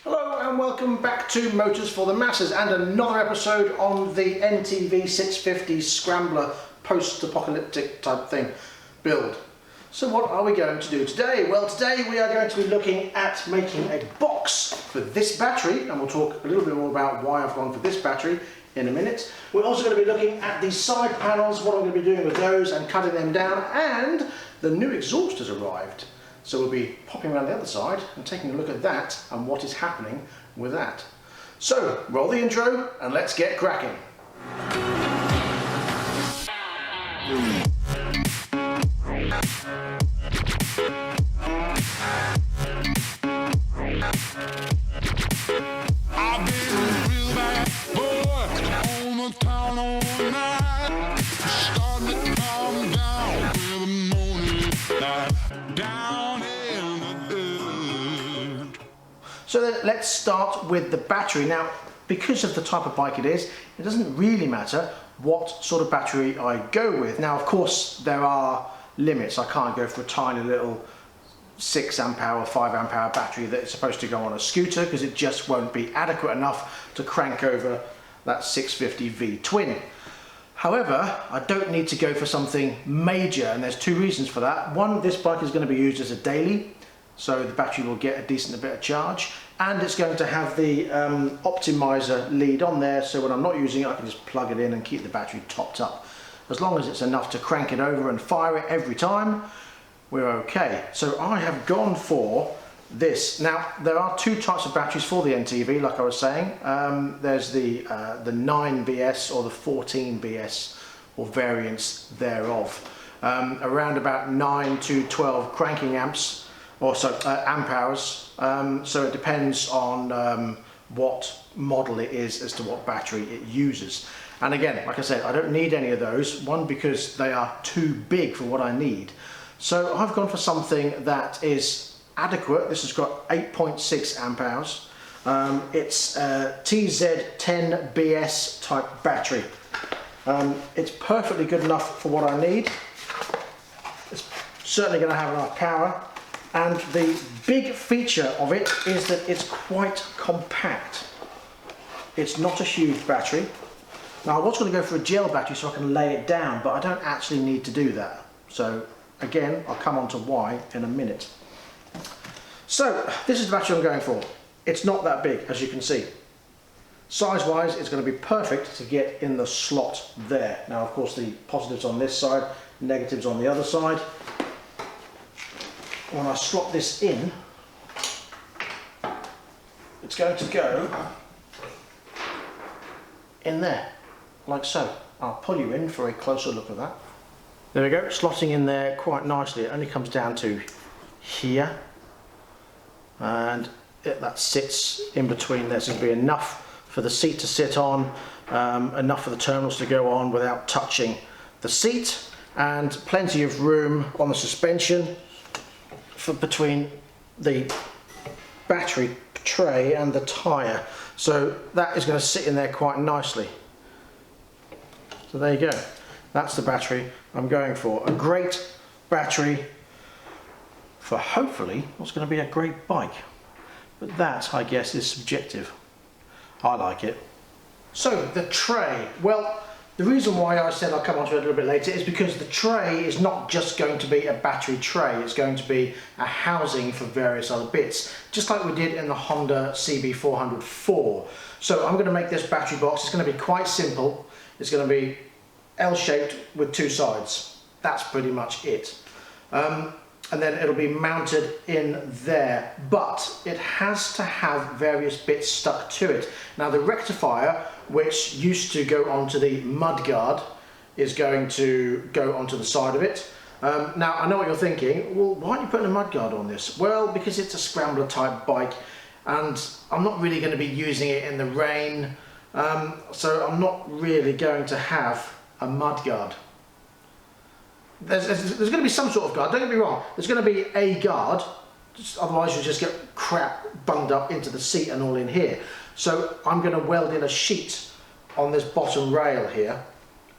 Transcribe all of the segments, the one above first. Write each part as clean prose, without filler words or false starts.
Hello and welcome back to Motors for the Masses and another episode on the NTV650 Scrambler post-apocalyptic type thing build. So what are we going to do today? Well, today we are going to be looking at making a box for this battery, and we'll talk a little bit more about why I've gone for this battery in a minute. We're also going to be looking at the side panels, what I'm going to be doing with those and cutting them down, and the new exhaust has arrived. So we'll be popping around the other side and taking a look at that and what is happening with that. So roll the intro and let's get cracking. So then let's start with the battery. Now, because of the type of bike it is, it doesn't really matter what sort of battery I go with. Now, of course, there are limits. I can't go for a tiny little 6 amp hour, 5 amp hour battery that is supposed to go on a scooter because it just won't be adequate enough to crank over that 650V twin. However, I don't need to go for something major, and there's two reasons for that. One, this bike is going to be used as a daily, so the battery will get a decent bit of charge, and it's going to have the optimizer lead on there, so when I'm not using it I can just plug it in and keep the battery topped up. As long as it's enough to crank it over and fire it every time, we're okay. So I have gone for this. Now, there are two types of batteries for the NTV, like I was saying. There's the 9BS or the 14BS, or variants thereof. Around about 9 to 12 cranking amps, or so amp hours, so it depends on what model it is as to what battery it uses. And again, like I said, I don't need any of those. One, because they are too big for what I need. So I've gone for something that is adequate. This has got 8.6 amp hours. It's a TZ10BS type battery. It's perfectly good enough for what I need. It's certainly going to have enough power. And the big feature of it is that it's quite compact. It's not a huge battery. Now, I was going to go for a gel battery so I can lay it down, but I don't actually need to do that. So again, I'll come on to why in a minute. So this is the battery I'm going for. It's not that big, as you can see. Size-wise, it's going to be perfect to get in the slot there. Now, of course, the positives on this side, negatives on the other side. When I slot this in, it's going to go in there, like so. I'll pull you in for a closer look at that. There we go, slotting in there quite nicely. It only comes down to here, and that sits in between there, so it'll be enough for the seat to sit on, enough for the terminals to go on without touching the seat, and plenty of room on the suspension for between the battery tray and the tyre. So that is going to sit in there quite nicely. So there you go. That's the battery I'm going for. A great battery for hopefully what's going to be a great bike. But that, I guess, is subjective. I like it. So the tray. Well, the reason why I said I'll come on to it a little bit later is because the tray is not just going to be a battery tray, it's going to be a housing for various other bits, just like we did in the Honda CB404. So I'm going to make this battery box. It's going to be quite simple. It's going to be L-shaped with two sides. That's pretty much it. And then it'll be mounted in there, but it has to have various bits stuck to it. Now, the rectifier, which used to go onto the Mudguard, is going to go onto the side of it. Now, I know what you're thinking, well, why aren't you putting a Mudguard on this? Well, because it's a Scrambler type bike, and I'm not really going to be using it in the rain, so I'm not really going to have a Mudguard. There's going to be some sort of guard, don't get me wrong, there's going to be a guard, otherwise you'll just get crap bunged up into the seat and all in here. So I'm going to weld in a sheet on this bottom rail here.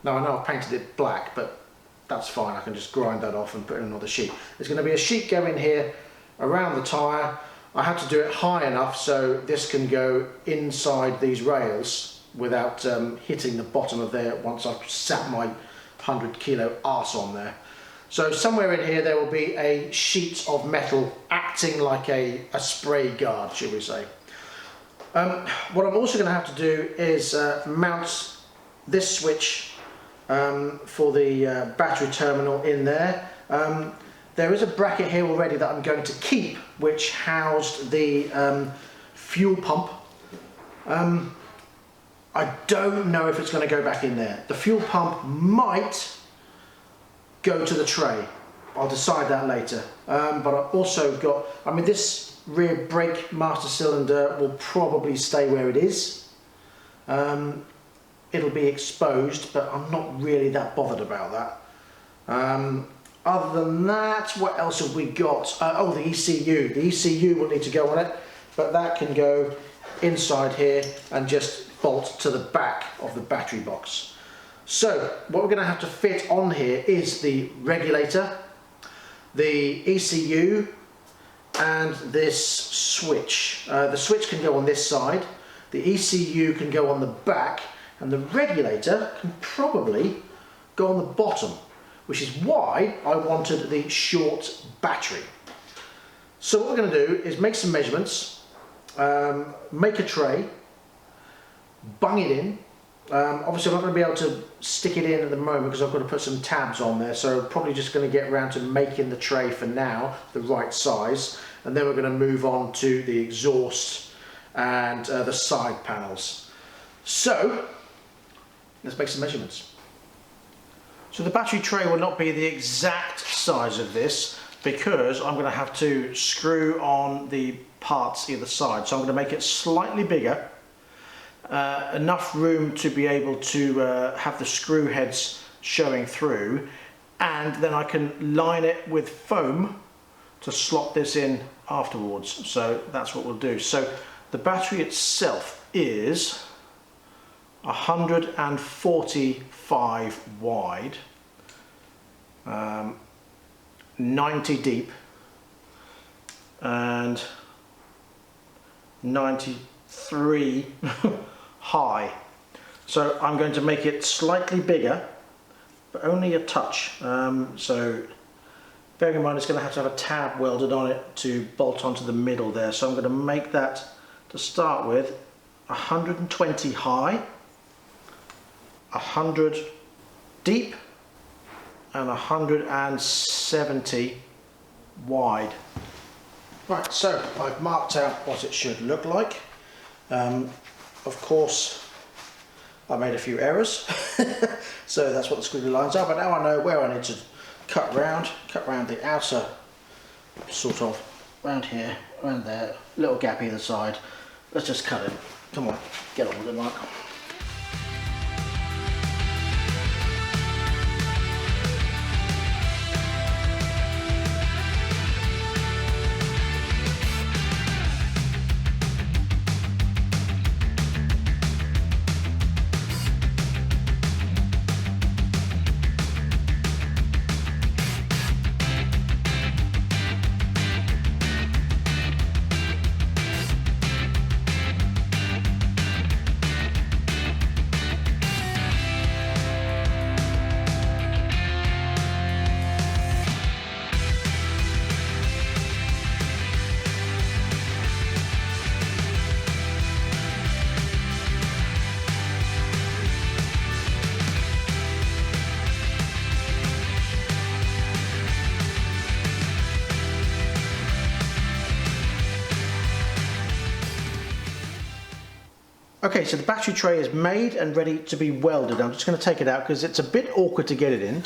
Now, I know I've painted it black, but that's fine, I can just grind that off and put in another sheet. There's going to be a sheet going here around the tyre, I had to do it high enough so this can go inside these rails without hitting the bottom of there once I've sat my 100 kilo arse on there. So somewhere in here there will be a sheet of metal acting like a spray guard, shall we say. What I'm also going to have to do is mount this switch for the battery terminal in there. There is a bracket here already that I'm going to keep, which housed the fuel pump. I don't know if it's going to go back in there. The fuel pump might go to the tray. I'll decide that later. But I've also got, I mean, this rear brake master cylinder will probably stay where it is. It'll be exposed, but I'm not really that bothered about that. Other than that, what else have we got? Oh, the ECU. The ECU will need to go on it, but that can go inside here and just bolt to the back of the battery box. So what we're going to have to fit on here is the regulator, the ECU, and this switch. The switch can go on this side, the ECU can go on the back, and the regulator can probably go on the bottom, which is why I wanted the short battery. So what we're going to do is make some measurements, make a tray, bung it in. Obviously I'm not going to be able to stick it in at the moment because I've got to put some tabs on there, so probably just going to get around to making the tray for now the right size, and then we're going to move on to the exhaust and the side panels. So let's make some measurements. So the battery tray will not be the exact size of this because I'm going to have to screw on the parts either side. So I'm going to make it slightly bigger, enough room to be able to have the screw heads showing through, and then I can line it with foam to slot this in afterwards. So that's what we'll do. So the battery itself is 145 wide, 90 deep, and 93 high. So I'm going to make it slightly bigger, but only a touch. So bearing in mind it's going to have a tab welded on it to bolt onto the middle there. So I'm going to make that, to start with, 120 high, 100 deep, and 170 wide. Right, so I've marked out what it should look like. Of course I made a few errors so that's what the squiggly lines are, but now I know where I need to cut round the outer, sort of round here, around there, little gap either side. Let's just cut it. Come on, get on with it, Mark. Okay, so the battery tray is made and ready to be welded. I'm just going to take it out because it's a bit awkward to get it in.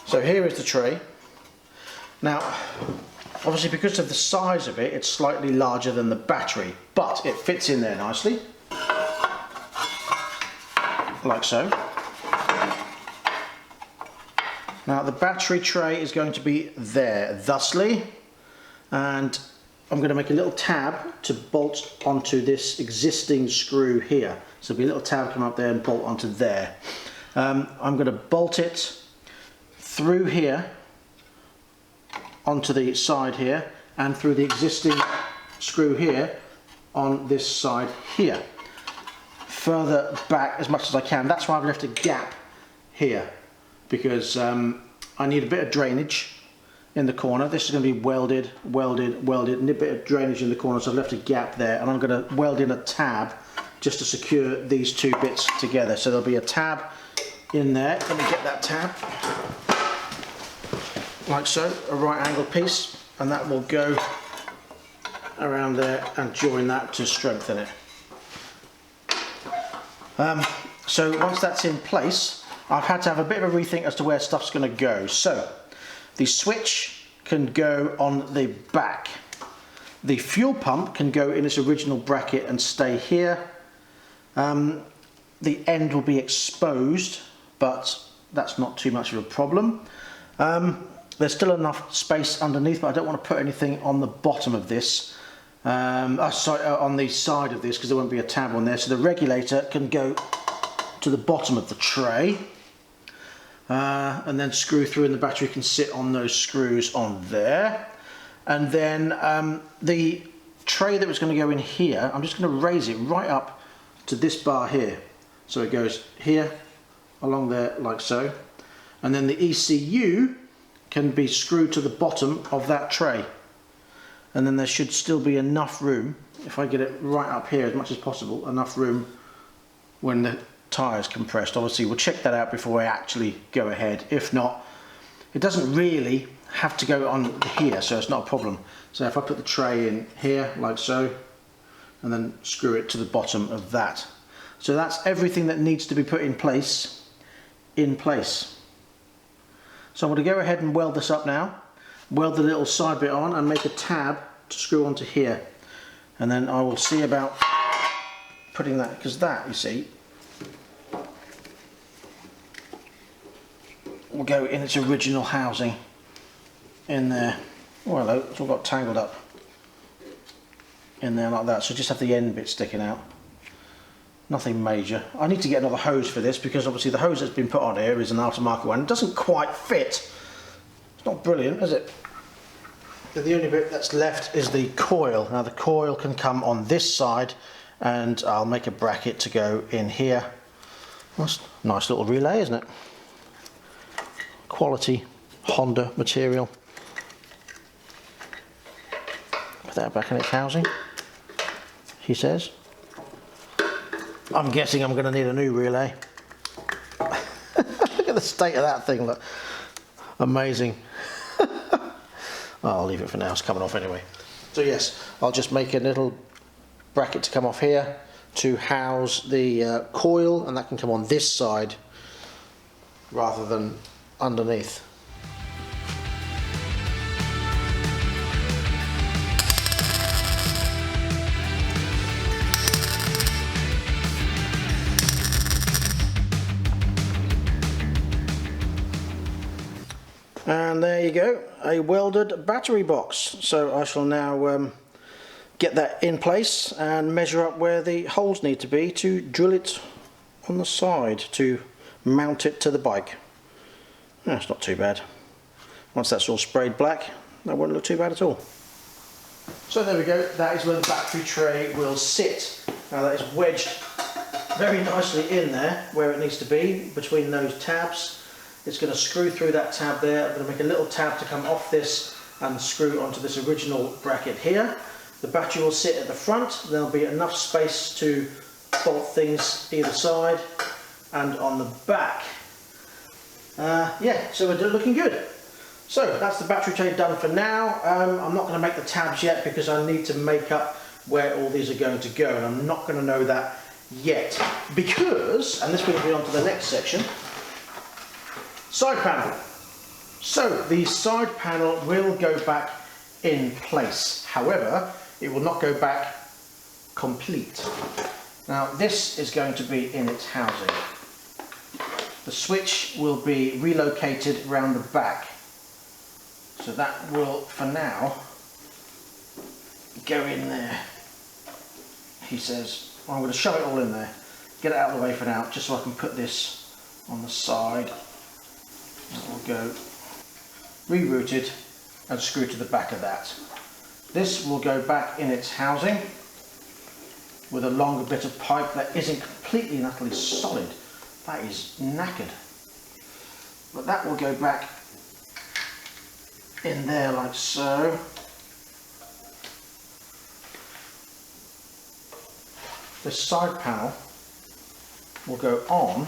So here is the tray. Now, obviously because of the size of it, it's slightly larger than the battery, but it fits in there nicely, like so. Now the battery tray is going to be there, thusly, and I'm going to make a little tab to bolt onto this existing screw here. So there'll be a little tab come up there and bolt onto there. I'm going to bolt it through here onto the side here, and through the existing screw here on this side here. Further back as much as I can. That's why I've left a gap here, because I need a bit of drainage in the corner. This is going to be welded, and a bit of drainage in the corner, so I've left a gap there, and I'm going to weld in a tab just to secure these two bits together. So there'll be a tab in there. Let me get that tab, like so, a right angle piece, and that will go around there and join that to strengthen it. So once that's in place, I've had to have a bit of a rethink as to where stuff's going to go. So the switch can go on the back. The fuel pump can go in its original bracket and stay here. The end will be exposed, but that's not too much of a problem. There's still enough space underneath, but I don't want to put anything on the bottom of this. On the side of this, because there won't be a tab on there. So the regulator can go to the bottom of the tray, and then screw through, and the battery can sit on those screws on there. And then the tray that was going to go in here, I'm just going to raise it right up to this bar here. So it goes here, along there, like so. And then the ECU can be screwed to the bottom of that tray. And then there should still be enough room, if I get it right up here as much as possible, enough room when the tyre's compressed. Obviously we'll check that out before I actually go ahead. If not, it doesn't really have to go on here, so it's not a problem. So if I put the tray in here, like so, and then screw it to the bottom of that. So that's everything that needs to be put in place. So I'm going to go ahead and weld this up now. Weld the little side bit on and make a tab to screw onto here, and then I will see about putting that, because that, you see, will go in its original housing in there. Oh hello, it's all got tangled up in there like that, so just have the end bit sticking out. Nothing major. I need to get another hose for this, because obviously the hose that's been put on here is an aftermarket one. It doesn't quite fit. It's not brilliant, is it? The only bit that's left is the coil. Now the coil can come on this side, and I'll make a bracket to go in here. That's a nice little relay, isn't it? Quality Honda material. Put that back in its housing, he says. I'm guessing I'm going to need a new relay. Look at the state of that thing, look. Amazing. I'll leave it for now, it's coming off anyway. So yes, I'll just make a little bracket to come off here to house the coil, and that can come on this side rather than underneath. And there you go, a welded battery box. So I shall now get that in place and measure up where the holes need to be to drill it on the side to mount it to the bike. That's not too bad. Once that's all sprayed black, that won't look too bad at all. So there we go, that is where the battery tray will sit. Now that is wedged very nicely in there where it needs to be, between those tabs. It's going to screw through that tab there. I'm going to make a little tab to come off this and screw onto this original bracket here. The battery will sit at the front. There'll be enough space to bolt things either side and on the back. Yeah, so we're looking good. So that's the battery tray done for now. I'm not going to make the tabs yet because I need to make up where all these are going to go, and I'm not going to know that yet because, and this brings me on to the next section, side panel. So the side panel will go back in place. However, it will not go back complete. Now this is going to be in its housing. The switch will be relocated around the back. So that will, for now, go in there. He says, well, I'm going to shove it all in there. Get it out of the way for now, just so I can put this on the side That will go rerouted and screwed to the back of that. This will go back in its housing with a longer bit of pipe that isn't completely and utterly solid. That is knackered. But that will go back in there like so. This side panel will go on,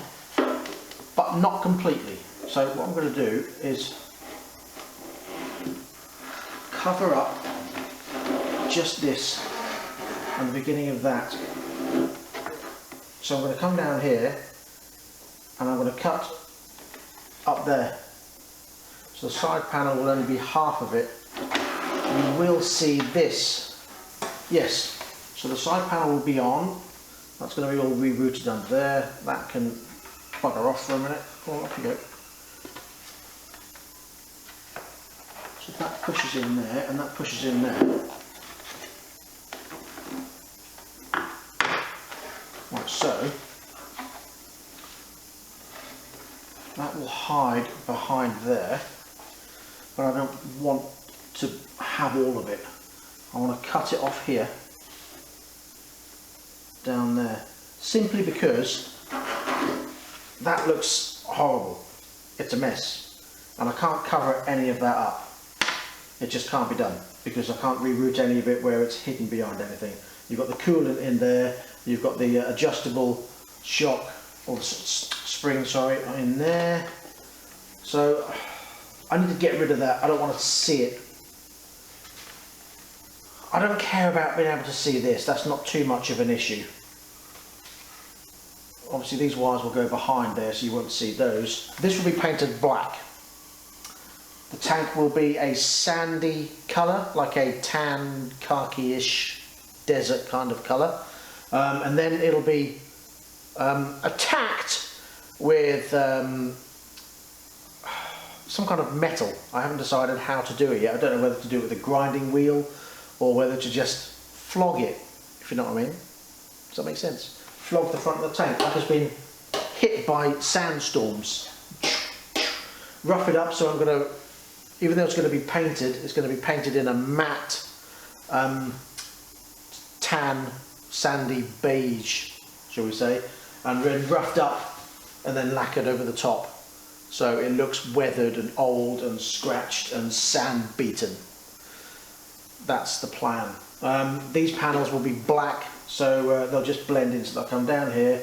but not completely. So what I'm going to do is cover up just this and the beginning of that. So I'm going to come down here and I'm going to cut up there. So the side panel will only be half of it. You will see this. Yes, so the side panel will be on. That's going to be all rerouted under there. That can bugger off for a minute. Oh, off you go. So that pushes in there and that pushes in there. Like so. That will hide behind there, but I don't want to have all of it. I want to cut it off here, down there, simply because that looks horrible. It's a mess, and I can't cover any of that up. It just can't be done, because I can't reroute any of it where it's hidden behind anything. You've got the coolant in there, you've got the adjustable shock, or the spring, sorry, in there. So I need to get rid of that. I don't want to see it. I don't care about being able to see this. That's not too much of an issue. Obviously these wires will go behind there, so you won't see those. This will be painted black. The tank will be a sandy colour, like a tan, khaki-ish desert kind of colour. And then it'll be attacked with some kind of metal. I haven't decided how to do it yet. I don't know whether to do it with a grinding wheel or whether to just flog it, if you know what I mean. Does that make sense? Flog the front of the tank like it's been hit by sandstorms. Rough it up, so I'm going to, even though it's going to be painted, it's going to be painted in a matte tan, sandy beige, shall we say, and then roughed up and then lacquered over the top, so it looks weathered and old and scratched and sand beaten. That's the plan. These panels will be black, so they'll just blend in. So they'll come down here,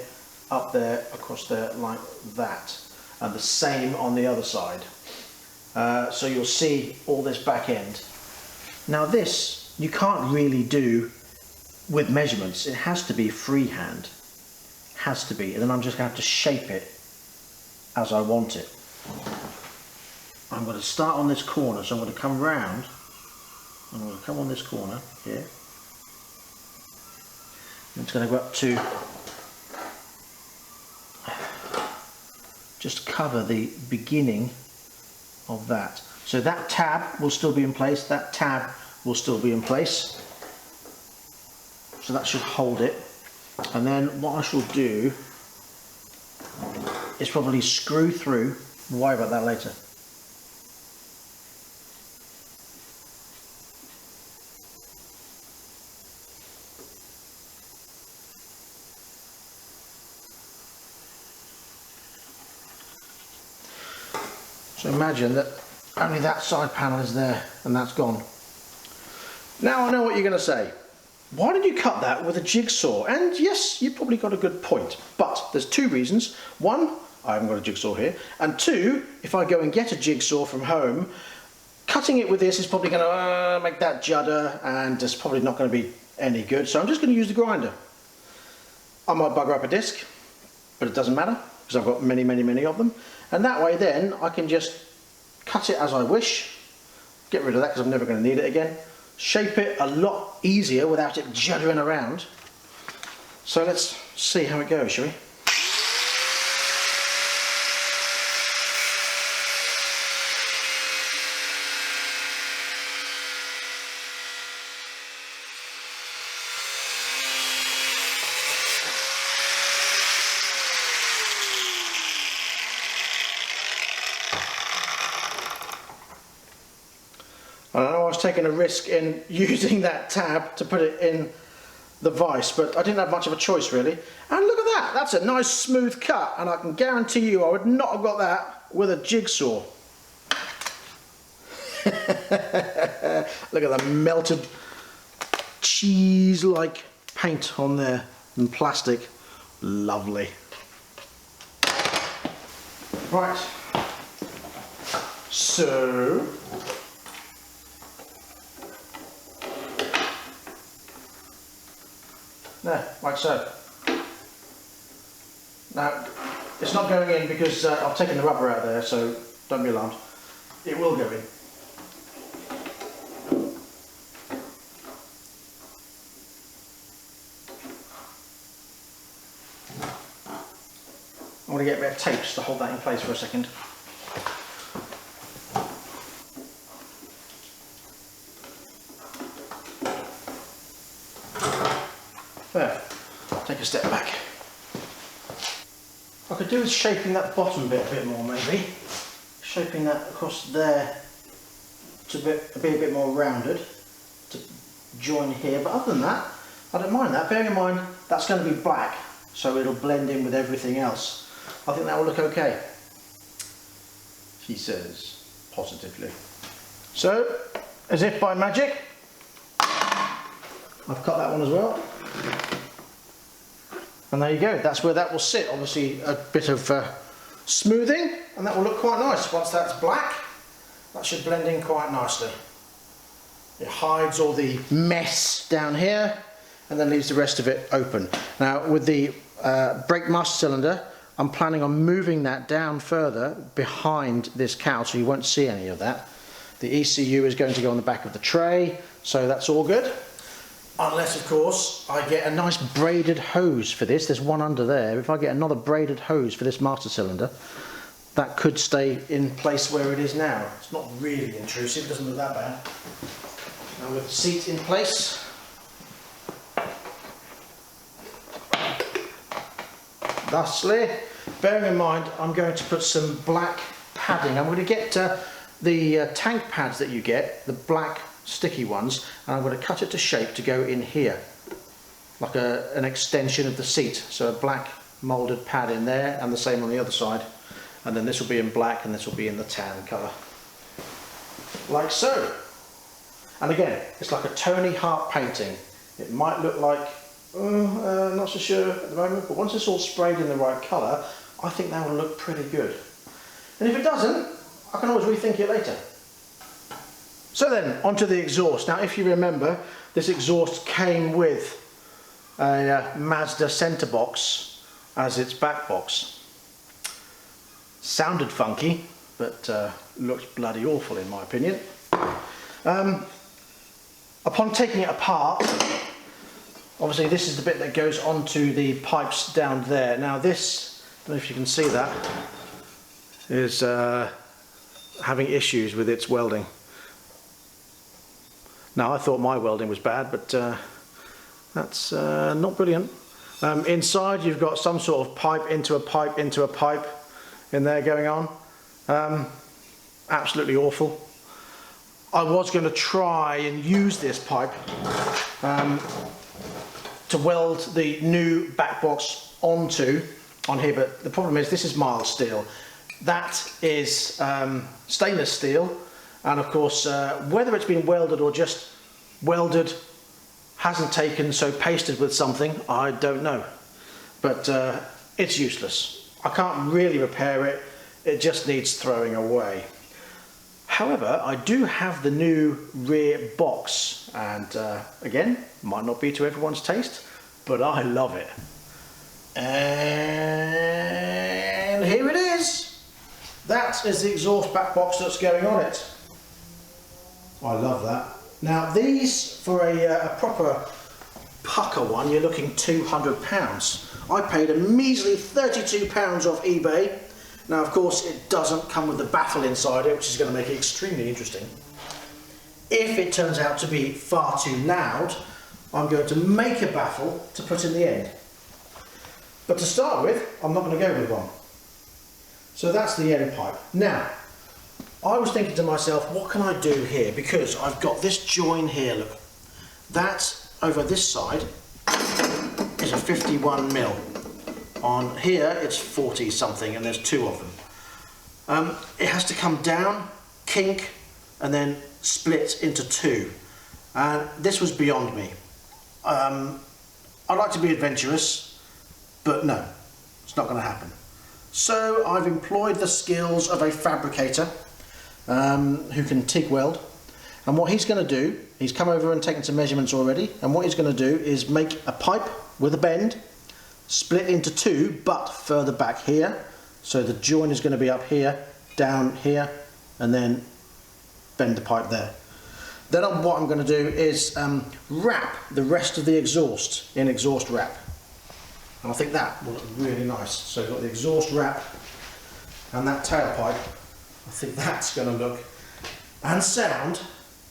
up there, across there, like that, and the same on the other side. So you'll see all this back end. Now this you can't really do with measurements. It has to be freehand. Has to be, and then I'm just going to have to shape it as I want it. I'm going to start on this corner, so I'm going to come round. I'm going to come on this corner here. And it's going to go up to just cover the beginning of that. So that tab will still be in place. That tab will still be in place. So that should hold it. And then what I shall do is probably screw through. We'll worry about that later. So imagine that only that side panel is there and that's gone. Now I know what you're going to say. Why did you cut that with a jigsaw? And yes, you've probably got a good point, but there's two reasons. One, I haven't got a jigsaw here, and two, if I go and get a jigsaw from home, cutting it with this is probably going to make that judder, and it's probably not going to be any good, so I'm just going to use the grinder. I might bugger up a disc, but it doesn't matter, because I've got many, many, many of them, and that way then I can just cut it as I wish, get rid of that because I'm never going to need it again, shape it a lot easier without it juddering around. So let's see how it goes, shall we? taking a risk in using that tab to put it in the vise, but I didn't have much of a choice really. And look at that, that's a nice smooth cut, and I can guarantee you I would not have got that with a jigsaw. Look at the melted cheese-like paint on there and plastic. Lovely. Right, so there, like so. Now, it's not going in because I've taken the rubber out there, so don't be alarmed. It will go in. I want to get a bit of tape to hold that in place for a second. There, take a step back. I could do with shaping that bottom bit a bit more maybe. Shaping that across there to be a bit more rounded to join here, but other than that, I don't mind that. Bearing in mind that's going to be black, so it'll blend in with everything else. I think that will look okay, she says positively. So, as if by magic, I've cut that one as well. And there you go, that's where that will sit. Obviously a bit of smoothing, and that will look quite nice. Once that's black, that should blend in quite nicely. It hides all the mess down here and then leaves the rest of it open. Now with the brake master cylinder, I'm planning on moving that down further behind this cowl so you won't see any of that. The ECU is going to go on the back of the tray, so that's all good. Unless, of course, I get a nice braided hose for this. There's one under there. If I get another braided hose for this master cylinder, that could stay in place where it is now. It's not really intrusive, it doesn't look that bad. Now with the seat in place, thusly, bearing in mind I'm going to put some black padding. I'm going to get the tank pads that you get, the black sticky ones, and I'm going to cut it to shape to go in here, like an extension of the seat. So a black moulded pad in there, and the same on the other side. And then this will be in black, and this will be in the tan colour, like so. And again, it's like a Tony Hart painting. It might look like, not so sure at the moment, but once it's all sprayed in the right colour, I think that will look pretty good. And if it doesn't, I can always rethink it later. So then, onto the exhaust. Now, if you remember, this exhaust came with a Mazda centre box as its back box. Sounded funky, but looked bloody awful in my opinion. Upon taking it apart, obviously this is the bit that goes onto the pipes down there. Now this, I don't know if you can see that, is having issues with its welding. Now I thought my welding was bad, but that's not brilliant. Inside you've got some sort of pipe into a pipe into a pipe in there going on. Absolutely awful. I was going to try and use this pipe to weld the new back box on here, but the problem is this is mild steel. That is stainless steel. And of course, whether it's been welded or just welded, hasn't taken, so pasted with something, I don't know. But it's useless. I can't really repair it. It just needs throwing away. However, I do have the new rear box. And again, might not be to everyone's taste, but I love it. And here it is. That is the exhaust back box that's going on it. I love that. Now these, for a proper pucker one, you're looking £200. I paid a measly £32 off eBay. Now of course it doesn't come with the baffle inside it, which is going to make it extremely interesting. If it turns out to be far too loud, I'm going to make a baffle to put in the end. But to start with, I'm not going to go with one. So that's the end pipe. Now, I was thinking to myself, what can I do here? Because I've got this join here, look. That over this side is a 51 mil. On here it's 40 something, and there's two of them. It has to come down, kink, and then split into two. And this was beyond me. I like to be adventurous, but no, it's not going to happen. So I've employed the skills of a fabricator who can TIG weld. And what he's going to do, he's come over and taken some measurements already, and what he's going to do is make a pipe with a bend, split into two, but further back here. So the join is going to be up here, down here, and then bend the pipe there. Then what I'm going to do is wrap the rest of the exhaust in exhaust wrap. And I think that will look really nice. So you've got the exhaust wrap and that tailpipe. I think that's going to look and sound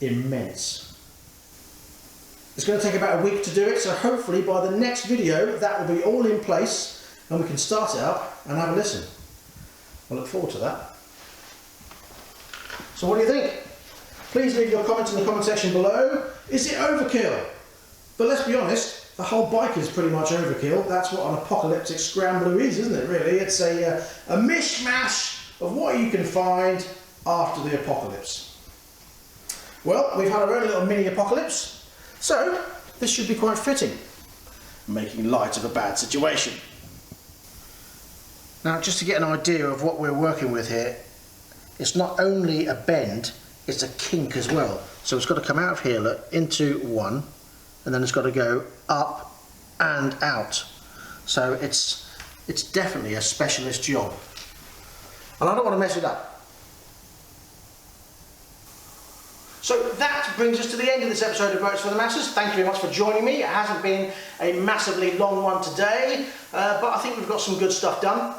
immense. It's going to take about a week to do it, so hopefully by the next video that will be all in place and we can start it up and have a listen. I look forward to that. So what do you think? Please leave your comments in the comment section below. Is it overkill? But let's be honest, the whole bike is pretty much overkill. That's what an apocalyptic scrambler is, isn't it really? It's a mishmash of what you can find after the apocalypse. Well, we've had our own little mini apocalypse, so this should be quite fitting, making light of a bad situation. Now, just to get an idea of what we're working with here, it's not only a bend, it's a kink as well. So it's got to come out of here, look, into one, and then it's got to go up and out. So it's definitely a specialist job. And I don't want to mess it up. So that brings us to the end of this episode of Motors for the Masses. Thank you very much for joining me. It hasn't been a massively long one today, but I think we've got some good stuff done.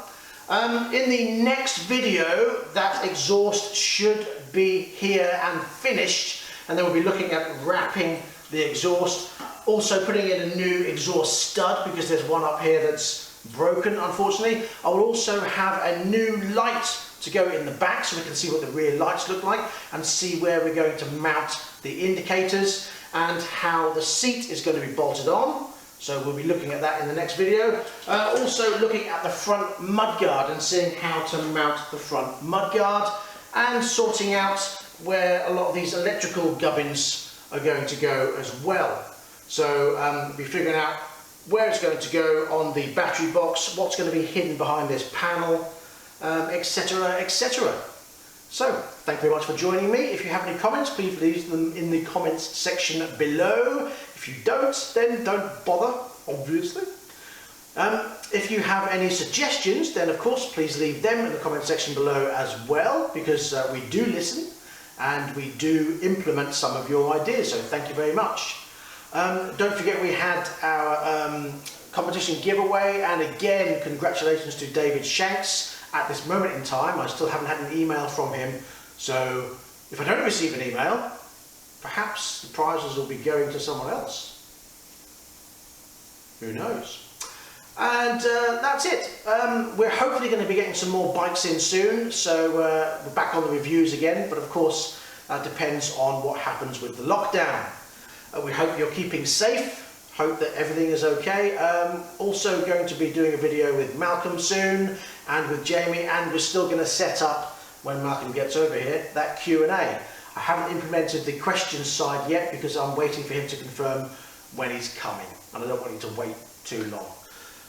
In the next video, that exhaust should be here and finished, and then we'll be looking at wrapping the exhaust, also putting in a new exhaust stud because there's one up here that's broken, unfortunately. I will also have a new light to go in the back so we can see what the rear lights look like and see where we're going to mount the indicators and how the seat is going to be bolted on. So we'll be looking at that in the next video. Also looking at the front mudguard and seeing how to mount the front mudguard and sorting out where a lot of these electrical gubbins are going to go as well. So we'll be figuring out where it's going to go on the battery box, what's going to be hidden behind this panel, etc, etc. So, thank you very much for joining me. If you have any comments, please leave them in the comments section below. If you don't, then don't bother, obviously. If you have any suggestions, then of course please leave them in the comment section below as well, because we do listen and we do implement some of your ideas, so thank you very much. Don't forget we had our competition giveaway, and again congratulations to David Shanks. At this moment in time I still haven't had an email from him, so if I don't receive an email, perhaps the prizes will be going to someone else. Who knows? And that's it. We're hopefully going to be getting some more bikes in soon, so we're back on the reviews again, but of course that depends on what happens with the lockdown. We hope you're keeping safe, hope that everything is okay. Also going to be doing a video with Malcolm soon and with Jamie, and we're still going to set up, when Malcolm gets over here, that Q&A. I haven't implemented the questions side yet because I'm waiting for him to confirm when he's coming, and I don't want him to wait too long.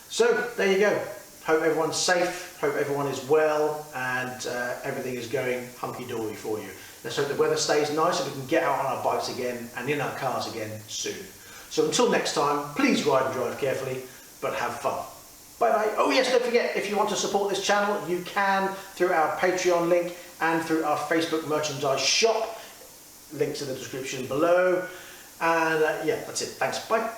So there you go. Hope everyone's safe, hope everyone is well, and everything is going hunky-dory for you. Let's hope the weather stays nice and we can get out on our bikes again and in our cars again soon. So until next time, please ride and drive carefully, but have fun. Bye bye. Oh yes, don't forget, if you want to support this channel, you can through our Patreon link and through our Facebook merchandise shop. Links in the description below. And yeah, that's it. Thanks. Bye.